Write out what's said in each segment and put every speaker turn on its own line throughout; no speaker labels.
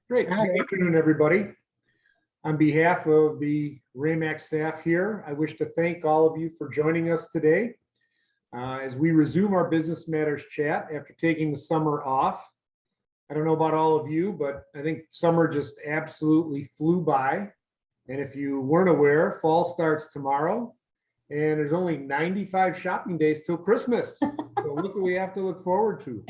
Great. Good afternoon, everybody. On behalf of the RAMAC staff here, I wish to thank all of you for joining us today as we resume our Business Matters chat after taking the summer off. I don't know about all of you, but I think summer just absolutely flew by. And if you weren't aware, fall starts tomorrow and there's only 95 shopping days till Christmas. So look what we have to look forward to.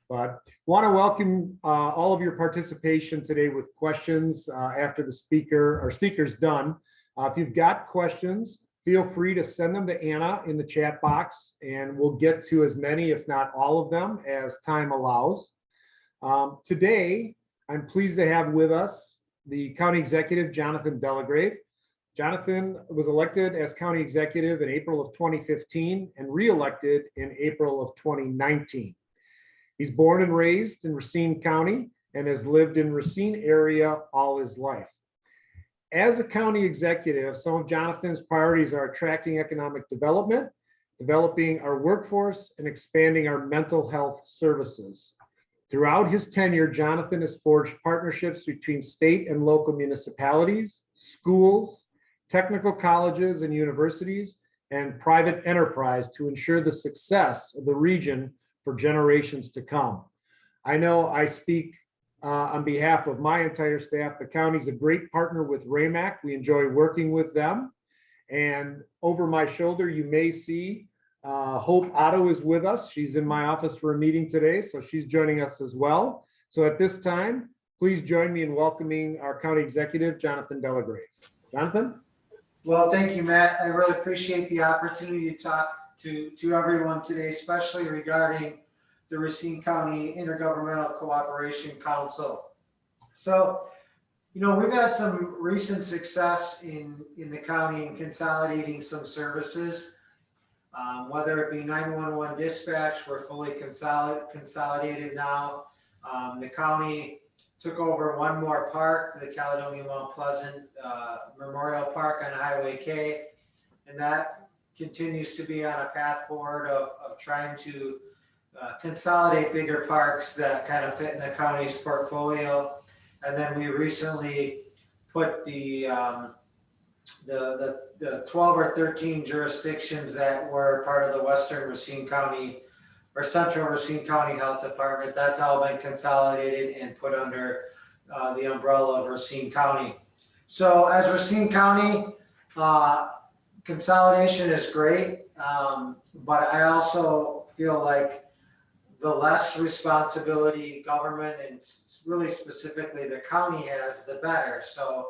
But want to welcome all of your participation today with questions after the speaker's done. If you've got questions, feel free to send them to Anna in the chat box, and we'll get to as many, if not all of them, as time allows. Today, I'm pleased to have with us the County Executive, Jonathan Delagrave. Jonathan was elected as County Executive in April of 2015 and re-elected in April of 2019. He's born and raised in Racine County and has lived in Racine area all his life. As a county executive, some of Jonathan's priorities are attracting economic development, developing our workforce, and expanding our mental health services. Throughout his tenure, Jonathan has forged partnerships between state and local municipalities, schools, technical colleges and universities, and private enterprise to ensure the success of the region for generations to come. I know I speak on behalf of my entire staff. The county's a great partner with RAMAC. We enjoy working with them. And over my shoulder, you may see Hope Otto is with us. She's in my office for a meeting today, so she's joining us as well. So at this time, please join me in welcoming our County Executive, Jonathan Delagrave. Jonathan?
Well, thank you, Matt. I really appreciate the opportunity to talk to everyone today, especially regarding the Racine County Intergovernmental Cooperation Council. So, we've had some recent success in the county in consolidating some services, whether it be 911 dispatch, we're fully consolidated now. The county took over one more park, the Caledonia Mount Pleasant Memorial Park on Highway K, and that continues to be on a path forward of trying to consolidate bigger parks that kind of fit in the county's portfolio. And then we recently put the 12 or 13 jurisdictions that were part of the Western Racine County or Central Racine County Health Department. That's all been consolidated and put under the umbrella of Racine County. So as Racine County, consolidation is great, but I also feel like the less responsibility government and really specifically the county has, the better. So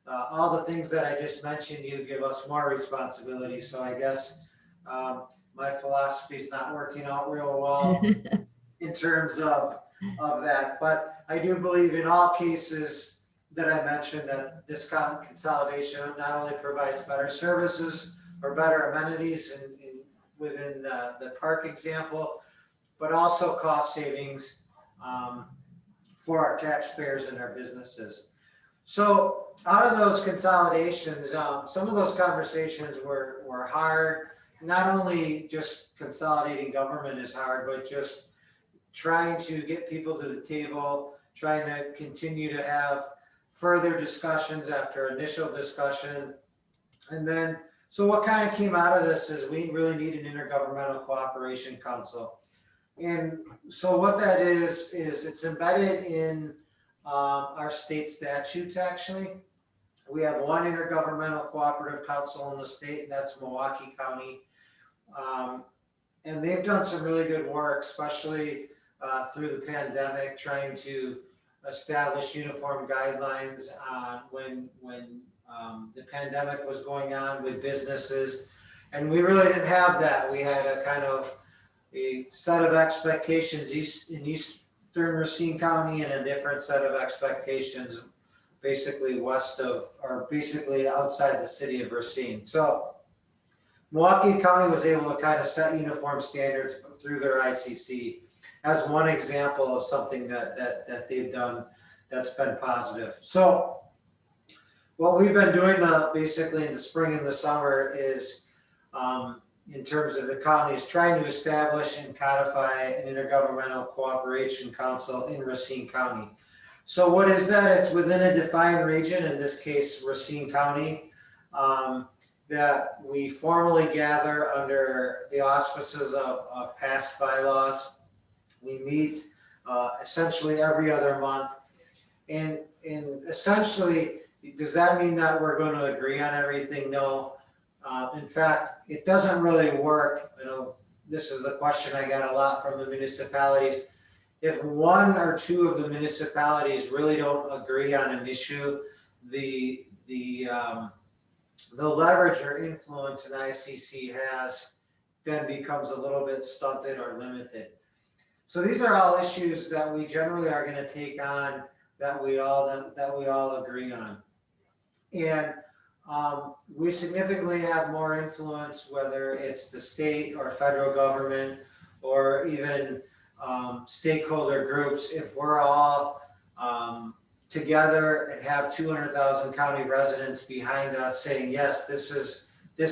all the things that I just mentioned, you give us more responsibility. So I guess my philosophy is not working out real well in terms of that. But I do believe in all cases that I mentioned that this consolidation not only provides better services or better amenities within the park example, but also cost savings for our taxpayers and our businesses. So out of those consolidations, some of those conversations were hard. Not only just consolidating government is hard, but just trying to get people to the table, trying to continue to have further discussions after initial discussion. And then, so what kind of came out of this is we really need an Intergovernmental Cooperation Council. And so what that is it's embedded in our state statutes, actually. We have one Intergovernmental Cooperative Council in the state, and that's Milwaukee County. And they've done some really good work, especially through the pandemic, trying to establish uniform guidelines when the pandemic was going on with businesses. And we really didn't have that. We had a kind of a set of expectations in Eastern Racine County and a different set of expectations basically west of, or basically outside the city of Racine. So Milwaukee County was able to kind of set uniform standards through their ICC as one example of something that they've done that's been positive. So what we've been doing basically in the spring and the summer is in terms of the counties trying to establish and codify an intergovernmental cooperation council in Racine County. So what is that? It's within a defined region, in this case, Racine County, that we formally gather under the auspices of past bylaws. We meet essentially every other month. And essentially, does that mean that we're going to agree on everything? No. In fact, it doesn't really work. This is the question I got a lot from the municipalities. If one or two of the municipalities really don't agree on an issue, the leverage or influence an ICC has then becomes a little bit stunted or limited. So these are all issues that we generally are going to take on that we all agree on, and we significantly have more influence, whether it's the state or federal government or even stakeholder groups, if we're all together and have 200,000 county residents behind us saying, yes, this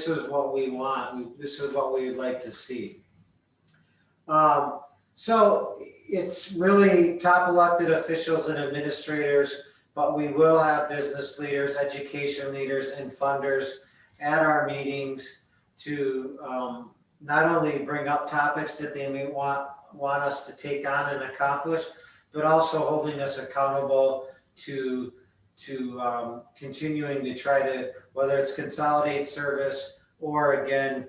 is what we want, this is what we'd like to see. So it's really top elected officials and administrators, but we will have business leaders, education leaders, and funders at our meetings to not only bring up topics that they may want us to take on and accomplish, but also holding us accountable to continuing to try to, whether it's consolidate service or again,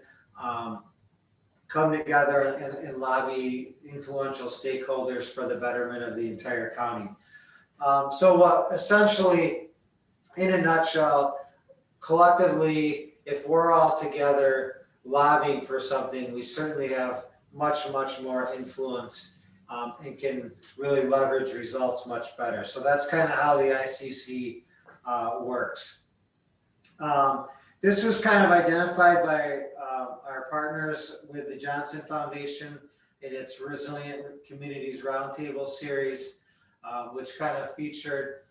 come together and lobby influential stakeholders for the betterment of the entire county. So what essentially, in a nutshell, collectively, if we're all together lobbying for something, we certainly have much more influence and can really leverage results much better. So that's kind of how the ICC works. This was kind of identified by our partners with the Johnson Foundation in its Resilient Communities Roundtable series, which kind of featured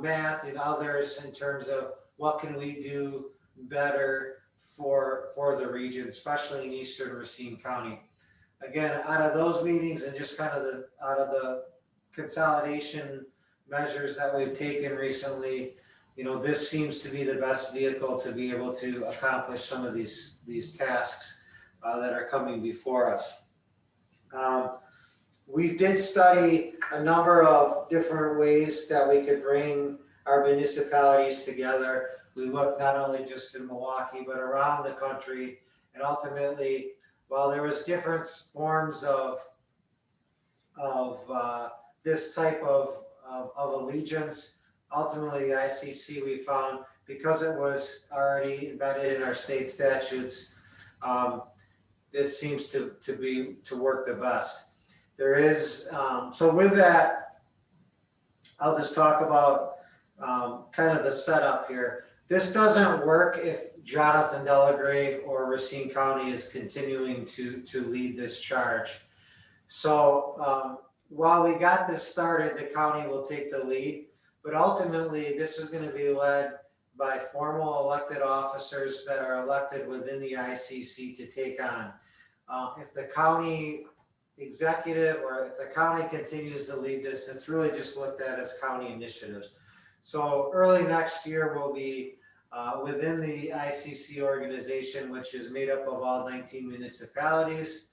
Matt and others in terms of what can we do better for the region, especially in Eastern Racine County. Again, out of those meetings and just kind of out of the consolidation measures that we've taken recently, this seems to be the best vehicle to be able to accomplish some of these tasks that are coming before us. We did study a number of different ways that we could bring our municipalities together. We looked not only just in Milwaukee, but around the country. And ultimately, while there was different forms of this type of allegiance, ultimately the ICC, we found, because it was already embedded in our state statutes, this seems to work the best. There is, so with that, I'll just talk about kind of the setup here. This doesn't work if Jonathan Delagrave or Racine County is continuing to lead this charge. So while we got this started, the county will take the lead, but ultimately this is going to be led by formal elected officers that are elected within the ICC to take on. If the county executive or if the county continues to lead this, it's really just looked at as county initiatives. So early next year we'll be within the ICC organization, which is made up of all 19 municipalities,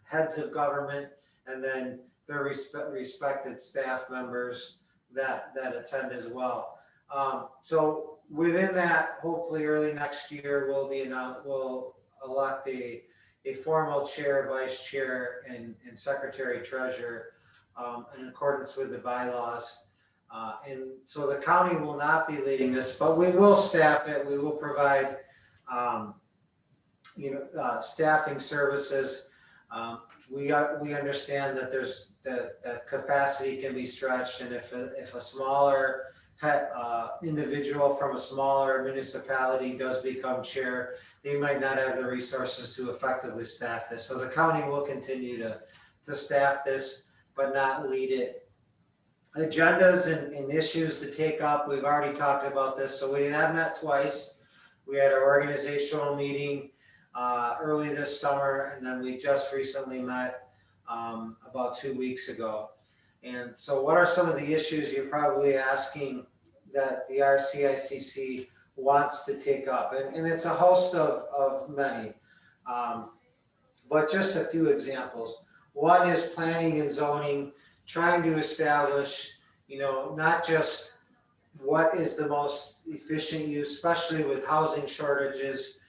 heads of government, and then their respected staff members that attend as well. So within that, hopefully early next year, we'll elect a formal chair, vice chair, and secretary treasurer in accordance with the bylaws. And so the county will not be leading this, but we will staff it. We will provide, staffing services. We understand that that capacity can be stretched, and if a smaller individual from a smaller municipality does become chair, they might not have the resources to effectively staff this. So the county will continue to staff this, but not lead it. Agendas and issues to take up, we've already talked about this. So we have met twice. We had our organizational meeting early this summer, and then we just recently met about 2 weeks ago. And so what are some of the issues you're probably asking that the RCICC wants to take up? And it's a host of many, but just a few examples. One is planning and zoning, trying to establish, not just what is the most efficient use, especially with housing shortages,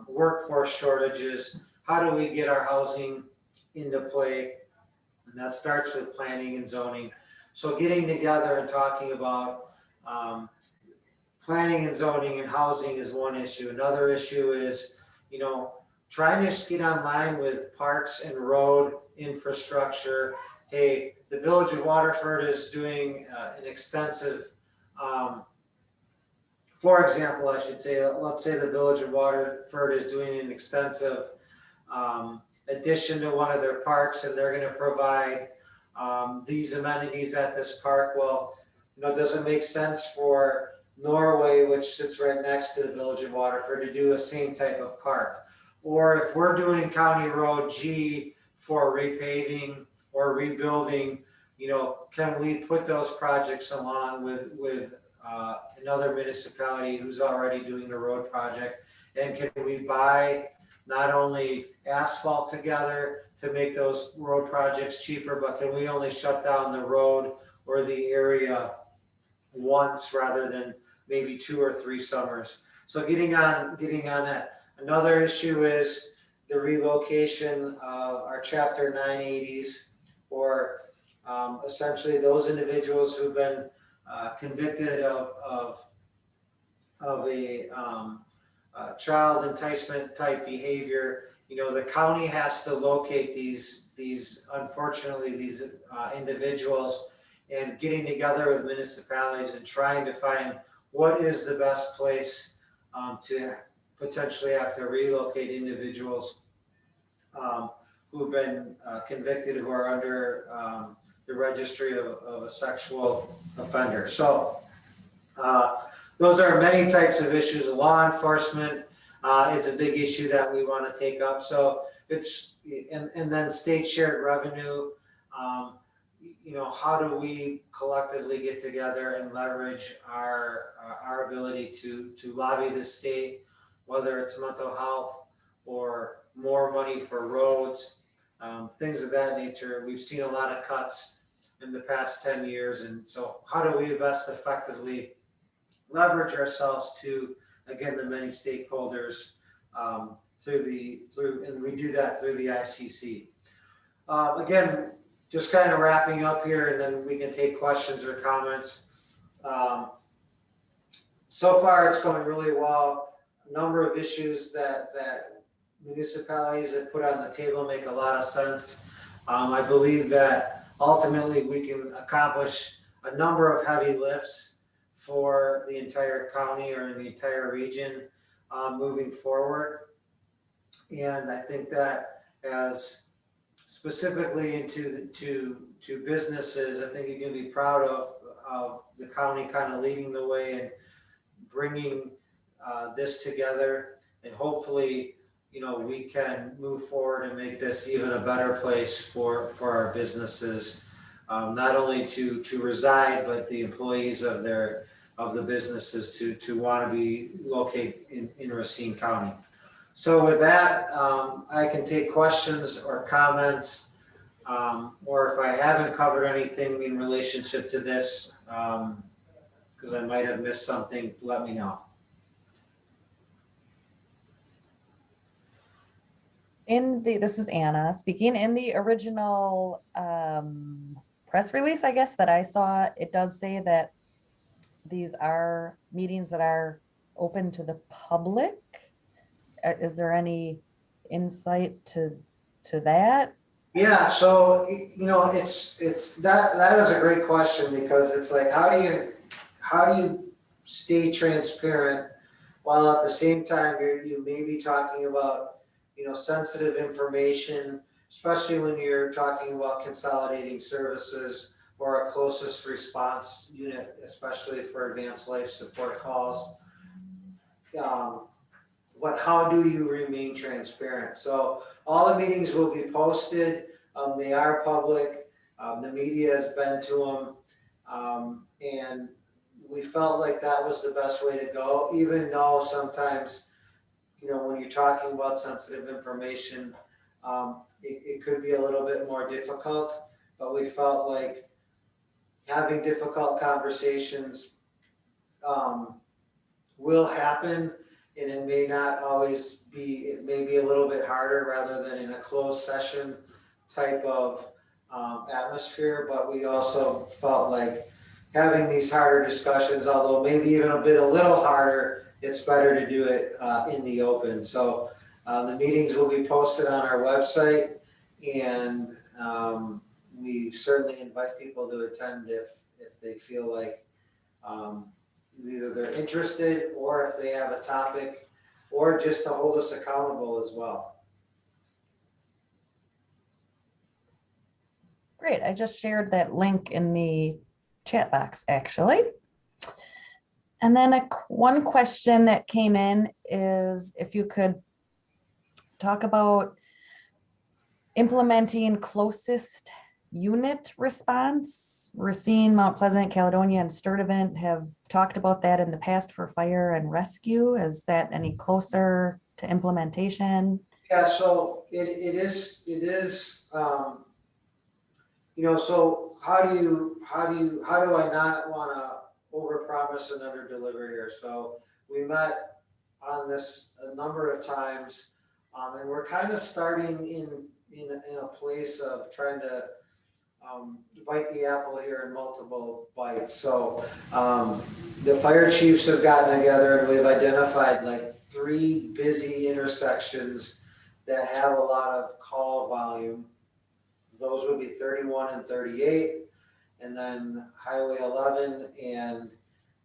workforce shortages. How do we get our housing into play? And that starts with planning and zoning. So getting together and talking about planning and zoning and housing is one issue. Another issue is, trying to just get online with parks and road infrastructure. Hey, the Village of Waterford is doing an extensive, for example, I should say, let's say the Village of Waterford is doing an extensive addition to one of their parks, and they're going to provide these amenities at this park. Well, does it make sense for Norway, which sits right next to the Village of Waterford, to do the same type of park? Or if we're doing County Road G for repaving or rebuilding, can we put those projects along with another municipality who's already doing the road project? And can we buy not only asphalt together to make those road projects cheaper, but can we only shut down the road or the area once rather than maybe 2 or 3 summers? So getting on that. Another issue is the relocation of our Chapter 980s, or essentially those individuals who've been convicted of a child enticement type behavior. The county has to locate these unfortunately these individuals, and getting together with municipalities and trying to find what is the best place to potentially have to relocate individuals who've been convicted, who are under the registry of a sexual offender. So those are many types of issues. Law enforcement is a big issue that we want to take up. So it's, and then state shared revenue. How do we collectively get together and leverage our ability to lobby the state, whether it's mental health or more money for roads, things of that nature. We've seen a lot of cuts in the past 10 years. And so how do we best effectively leverage ourselves to, again, the many stakeholders and we do that through the ICC. Again, just kind of wrapping up here, and then we can take questions or comments. So far, it's going really well. A number of issues that municipalities have put on the table make a lot of sense. I believe that ultimately we can accomplish a number of heavy lifts for the entire county or the entire region moving forward. And I think that as specifically into to businesses, I think you can be proud of the county kind of leading the way and bringing this together, and hopefully we can move forward and make this even a better place for our businesses, not only to reside, but the employees of the businesses to want to be located in Racine County. So with that, I can take questions or comments, or if I haven't covered anything in relationship to this, because I might have missed something, let me know.
This is Anna speaking. In the original press release, I guess, that I saw, it does say that these are meetings that are open to the public. Is there any insight to that?
Yeah, so it's that is a great question, because it's like, how do you stay transparent while at the same time you may be talking about sensitive information, especially when you're talking about consolidating services or a closest response unit, especially for advanced life support calls. But how do you remain transparent? So all the meetings will be posted. They are public. The media has been to them, and we felt like that was the best way to go, even though sometimes, when you're talking about sensitive information, it could be a little bit more difficult, but we felt like having difficult conversations will happen, and it may not always be, it may be a little bit harder rather than in a closed session type of atmosphere, but we also felt like having these harder discussions, although maybe even a little harder, it's better to do it in the open. So the meetings will be posted on our website, and we certainly invite people to attend if they feel like either they're interested, or if they have a topic, or just to hold us accountable as well.
Great, I just shared that link in the chat box, actually. And then one question that came in is if you could talk about implementing closest unit response. Racine, Mount Pleasant, Caledonia, and Sturtevant have talked about that in the past for fire and rescue. Is that any closer to implementation?
Yeah, so it is, so how do I not want to overpromise and underdeliver here? So we met on this a number of times, and we're kind of starting in a place of trying to bite the apple here in multiple bites. So the fire chiefs have gotten together, and we've identified like 3 busy intersections that have a lot of call volume. Those would be 31 and 38, and then Highway 11 and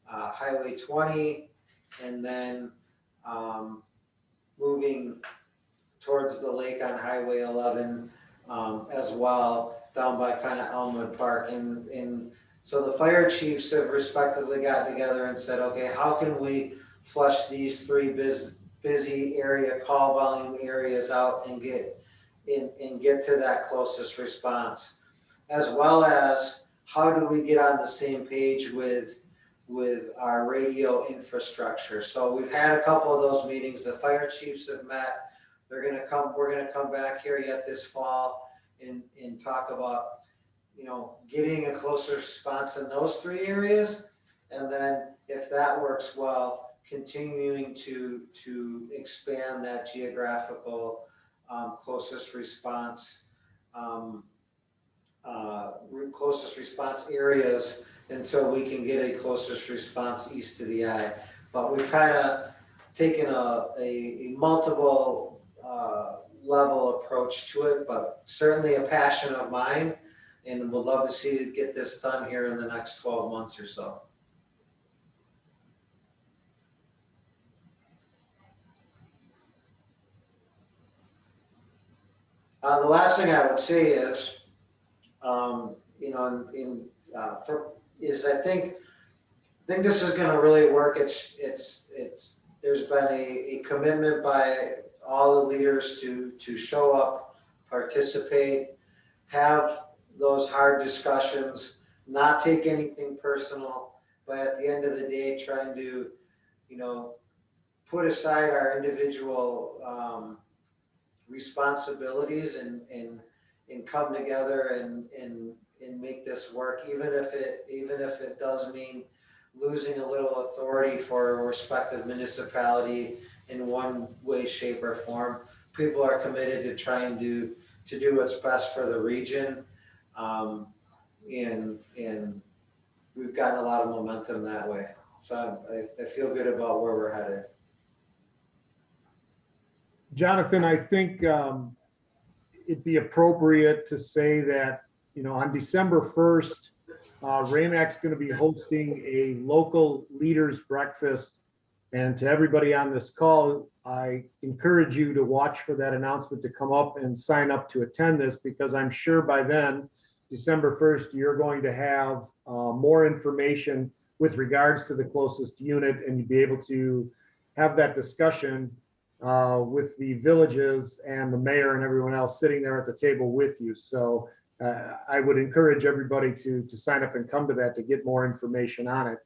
Highway 20, and then moving towards the lake on Highway 11 as well, down by kind of Elmwood Park. And so the fire chiefs have respectively gotten together and said, okay, how can we flush these 3 busy area call volume areas out and get to that closest response, as well as how do we get on the same page with our radio infrastructure. So we've had a couple of those meetings. The fire chiefs have met. We're gonna come back here yet this fall and talk about, getting a closer response in those 3 areas. And then if that works well, continuing to expand that geographical closest response areas until we can get a closest response east of the eye. But we've kind of taken a multiple level approach to it, but certainly a passion of mine, and would love to see it get this done here in the next 12 months or so. The last thing I would say is, I think this is going to really work. There's been a commitment by all the leaders to show up, participate, have those hard discussions, not take anything personal, but at the end of the day, trying to, put aside our individual responsibilities and come together and make this work, even if it does mean losing a little authority for a respective municipality in one way, shape, or form. People are committed to trying to do what's best for the region, and we've gotten a lot of momentum that way. So I feel good about where we're headed.
Jonathan, I think it'd be appropriate to say that, on December 1st, RAMAC's going to be hosting a local leaders breakfast. And to everybody on this call, I encourage you to watch for that announcement to come up and sign up to attend this, because I'm sure by then, December 1st, you're going to have more information with regards to the closest unit, and you'll be able to have that discussion with the villages and the mayor and everyone else sitting there at the table with you. So I would encourage everybody to sign up and come to that to get more information on it.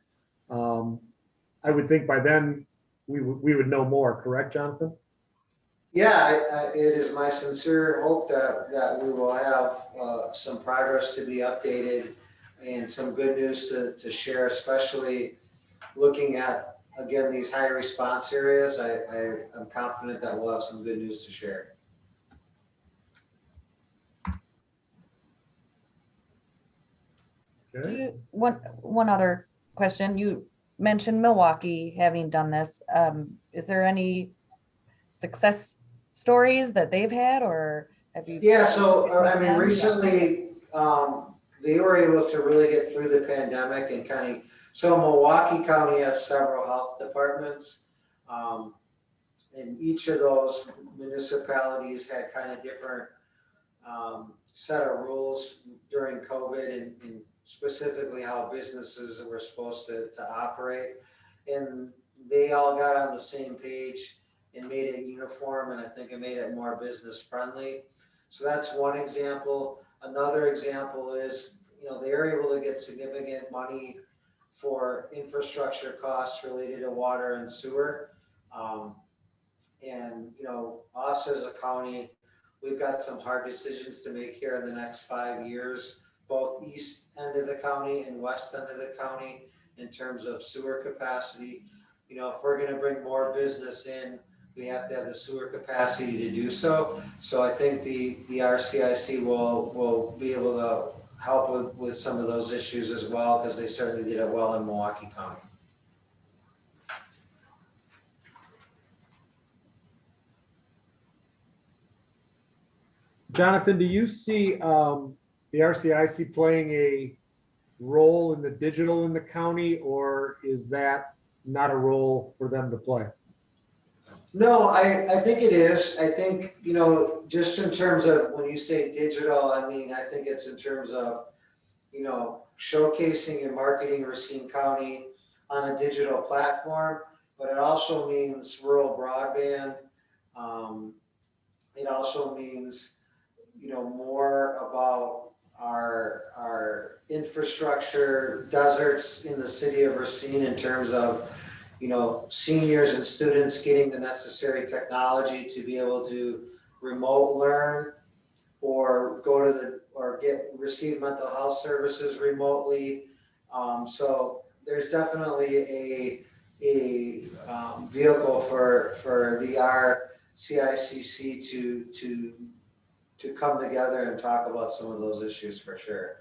I would think by then we would know more, correct, Jonathan?
Yeah, it is my sincere hope that we will have some progress to be updated and some good news to share, especially looking at, again, these high response areas. I'm confident that we'll have some good news to share.
Okay.
One other question. You mentioned Milwaukee having done this. Is there any success stories that they've had, or have you?
Yeah, so I mean,
Yeah.
recently, they were able to really get through the pandemic and so Milwaukee County has several health departments. And each of those municipalities had kind of different set of rules during COVID and specifically how businesses were supposed to operate. And they all got on the same page and made it uniform, and I think it made it more business friendly. So that's one example. Another example is, they're able to get significant money for infrastructure costs related to water and sewer. And, us as a county, we've got some hard decisions to make here in the next 5 years, both east end of the county and west end of the county in terms of sewer capacity. If we're going to bring more business in, we have to have the sewer capacity to do so. So I think the RCIC will be able to help with some of those issues as well, because they certainly did it well in Milwaukee County.
Jonathan, do you see the RCIC playing a role in the digital in the county, or is that not a role for them to play?
No, I think it is. I think, just in terms of when you say digital, I think it's in terms of, showcasing and marketing Racine County on a digital platform, but it also means rural broadband. It also means, more about our infrastructure deserts in the city of Racine in terms of, seniors and students getting the necessary technology to be able to remote learn or receive mental health services remotely. So there's definitely a vehicle for the RCICC to come together and talk about some of those issues for sure.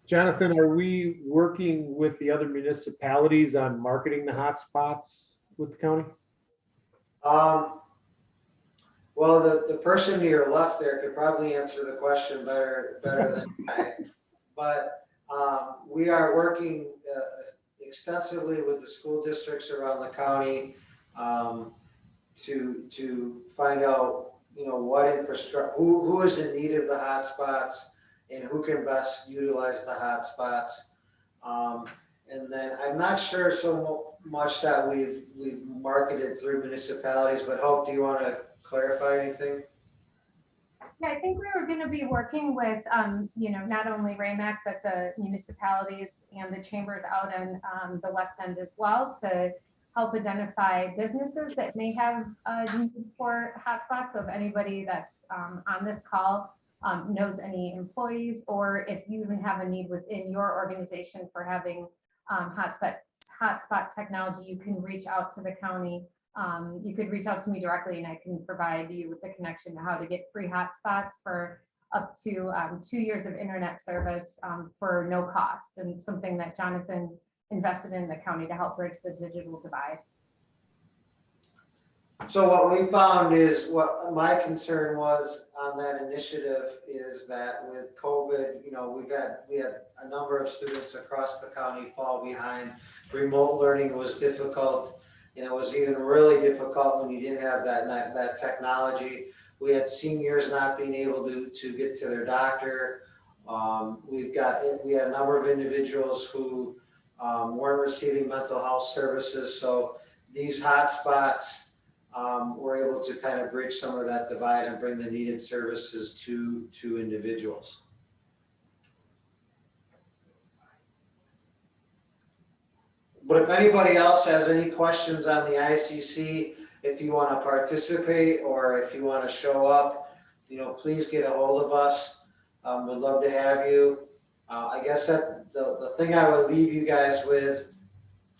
Jonathan, are we working with the other municipalities on marketing the hotspots with the county?
Well, the person to your left there could probably answer the question better than I. But we are working extensively with the school districts around the county to find out, what infrastructure, who is in need of the hotspots and who can best utilize the hotspots. And then I'm not sure so much that we've marketed through municipalities, but Hope, do you want to clarify anything?
Yeah, I think we were going to be working with, not only RAMAC, but the municipalities and the chambers out in the West End as well to help identify businesses that may have a need for hotspots. So if anybody that's on this call knows any employees, or if you even have a need within your organization for having hotspot technology, you can reach out to the county. You could reach out to me directly and I can provide you with the connection to how to get free hotspots for up to 2 years of internet service for no cost, and something that Jonathan invested in the county to help bridge the digital divide.
So what we found is, what my concern was on that initiative is that with COVID, we had a number of students across the county fall behind. Remote learning was difficult, and it was even really difficult when you didn't have that technology. We had seniors not being able to get to their doctor. We had a number of individuals who weren't receiving mental health services. So these hotspots, we're able to kind of bridge some of that divide and bring the needed services to individuals. But if anybody else has any questions on the ICC, if you want to participate or if you want to show up, please get a hold of us. We'd love to have you. I guess that the thing I would leave you guys with,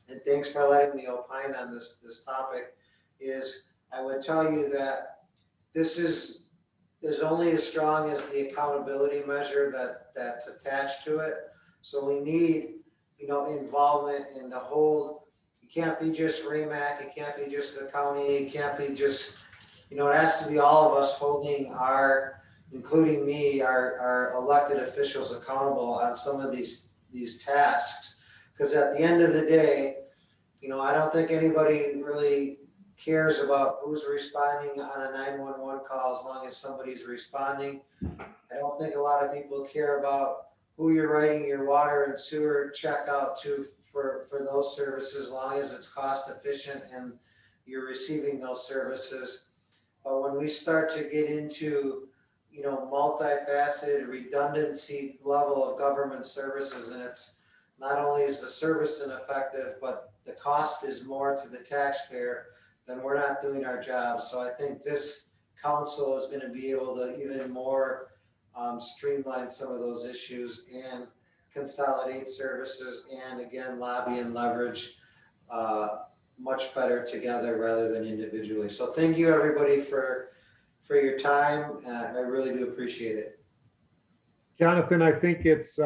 and thanks for letting me opine on this topic, is I would tell you that this is only as strong as the accountability measure that's attached to it. So we need, involvement in the whole. It can't be just RAMAC, it can't be just the county, it can't be just, it has to be all of us holding including me, our elected officials accountable on some of these tasks. Because at the end of the day, I don't think anybody really cares about who's responding on a 911 call as long as somebody's responding. I don't think a lot of people care about who you're writing your water and sewer check out to for those services, as long as it's cost efficient and you're receiving those services. But when we start to get into, multifaceted redundancy level of government services, and it's not only is the service ineffective, but the cost is more to the taxpayer, then we're not doing our job. So I think this council is going to be able to even more streamline some of those issues and consolidate services, and again, lobby and leverage much better together rather than individually. So thank you everybody for your time. I really do appreciate it.
Jonathan, I think it's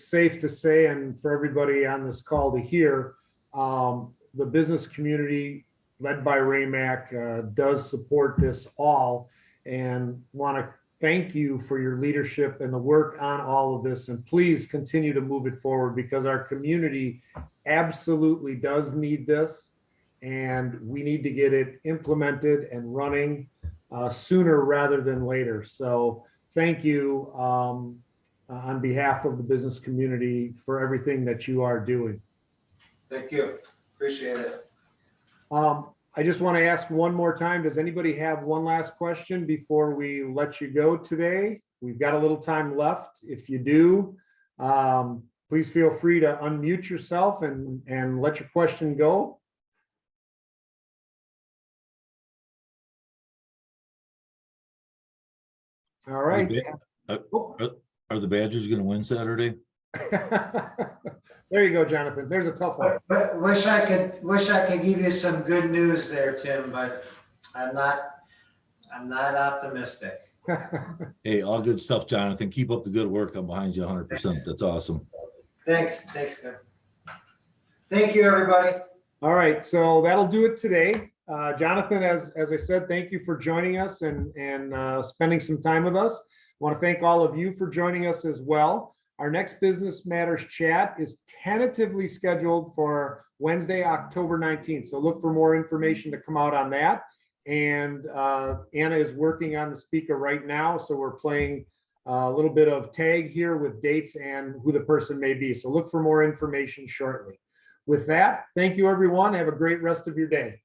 safe to say, and for everybody on this call to hear, the business community led by RAMAC does support this all, and want to thank you for your leadership and the work on all of this. And please continue to move it forward, because our community absolutely does need this, and we need to get it implemented and running sooner rather than later. So thank you on behalf of the business community for everything that you are doing.
Thank you. Appreciate it.
I just want to ask one more time, does anybody have one last question before we let you go today? We've got a little time left. If you do, please feel free to unmute yourself and let your question go. All right.
Are the Badgers going to win Saturday?
There you go, Jonathan. There's a tough one.
Wish I could give you some good news there, Tim, but I'm not optimistic.
Hey, all good stuff, Jonathan. Keep up the good work. I'm behind you 100%. That's awesome.
Thanks, Tim. Thank you, everybody.
All right, so that'll do it today. Jonathan, as I said, thank you for joining us and spending some time with us. I want to thank all of you for joining us as well. Our next Business Matters chat is tentatively scheduled for Wednesday, October 19th. So look for more information to come out on that. And Anna is working on the speaker right now. So we're playing a little bit of tag here with dates and who the person may be. So look for more information shortly. With that, thank you, everyone. Have a great rest of your day.